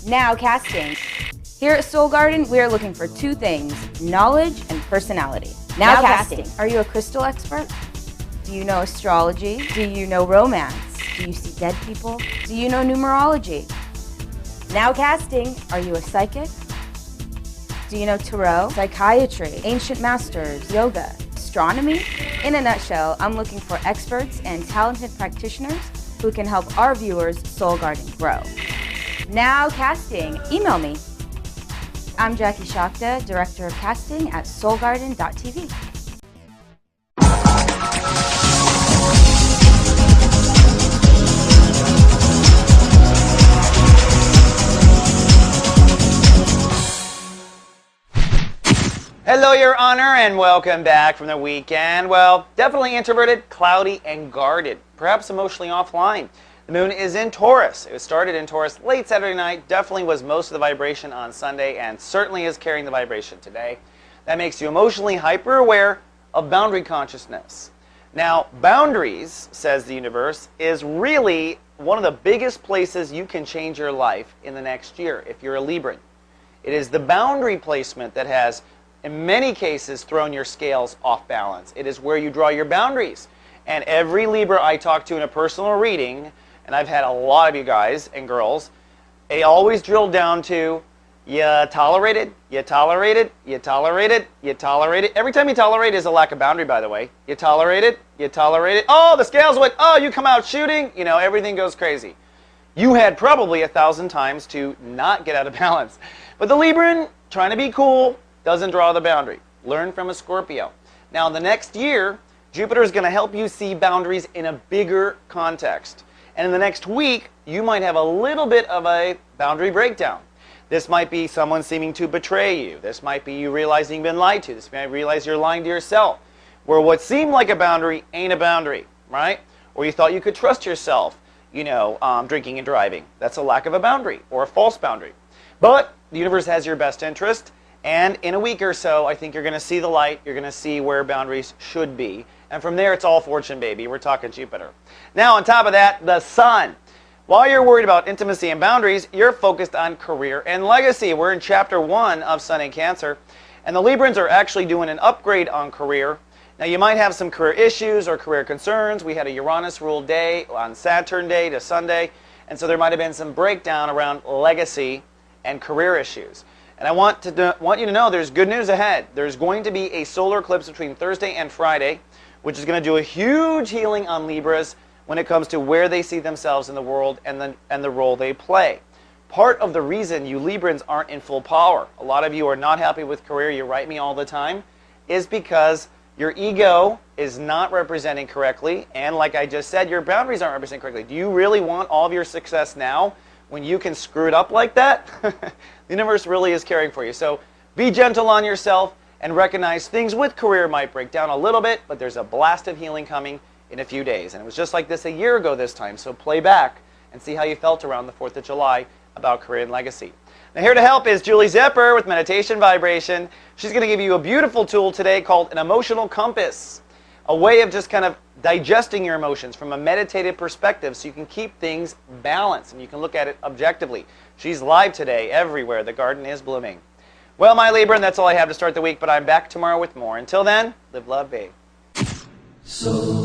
Now casting. Here at Soul Garden, we are looking for two things, knowledge and personality. Now casting. Are you a crystal expert? Do you know astrology? Do you know romance? Do you see dead people? Do you know numerology? Now casting. Are you a psychic? Do you know tarot, psychiatry, ancient masters, yoga, astronomy? In a nutshell, I'm looking for experts and talented practitioners who can help our viewers' Soul Garden grow. Now casting. Email me. I'm Jackie Shakta, Director of Casting at soulgarden.tv. Hello, Your Honor, and welcome back from the weekend. Well, definitely introverted, cloudy, and guarded, perhaps emotionally offline. The moon is in Taurus. It started in Taurus late Saturday night, definitely was most of the vibration on Sunday, and certainly is carrying the vibration today. That makes you emotionally hyper-aware of boundary consciousness. Now, boundaries, says the universe, is really one of the biggest places you can change your life in the next year if you're a Libran. It is the boundary placement that has, in many cases, thrown your scales off balance. It is where you draw your boundaries. And every Libra I talk to in a personal reading, and I've had a lot of you guys and girls, they always drill down to, you tolerate it, you tolerate it, you tolerate it, you tolerate it. Every time you tolerate is a lack of boundary, by the way. You tolerate it, you tolerate it. Oh, the scales went, oh, you come out shooting, you know, everything goes crazy. You had probably 1,000 times to not get out of balance. But the Libran, trying to be cool, doesn't draw the boundary. Learn from a Scorpio. Now, in the next year, Jupiter is going to help you see boundaries in a bigger context. And in the next week, you might have a little bit of a boundary breakdown. This might be someone seeming to betray you. This might be you realizing you've been lied to. This might realize you're lying to yourself. Where what seemed like a boundary ain't a boundary, right? Or you thought you could trust yourself, you know, drinking and driving. That's a lack of a boundary or a false boundary. But the universe has your best interest. And in a week or so, I think you're going to see the light. You're going to see where boundaries should be. And from there, it's all fortune, baby. We're talking Jupiter. Now, on top of that, the sun. While you're worried about intimacy and boundaries, you're focused on career and legacy. We're in Chapter 1 of Sun in Cancer. And the Librans are actually doing an upgrade on career. Now, you might have some career issues or career concerns. We had a Uranus-ruled day on Saturn Day to Sunday. And so there might have been some breakdown around legacy and career issues. And I want you to know there's good news ahead. There's going to be a solar eclipse between Thursday and Friday, which is going to do a huge healing on Libras when it comes to where they see themselves in the world and the role they play. Part of the reason you Librans aren't in full power, a lot of you are not happy with career, you write me all the time, is because your ego is not representing correctly, and like I just said, your boundaries aren't representing correctly. Do you really want all of your success now when you can screw it up like that? The universe really is caring for you. So be gentle on yourself and recognize things with career might break down a little bit, but there's a blast of healing coming in a few days. And it was just like this a year ago this time, so play back and see how you felt around the 4th of July about career and legacy. Now here to help is Julie Zepper with Meditation Vibration. She's going to give you a beautiful tool today called an emotional compass, a way of just kind of digesting your emotions from a meditative perspective so you can keep things balanced and you can look at it objectively. She's live today everywhere. The garden is blooming. Well, my Libra, and that's all I have to start the week, but I'm back tomorrow with more. Until then, live, love, be. So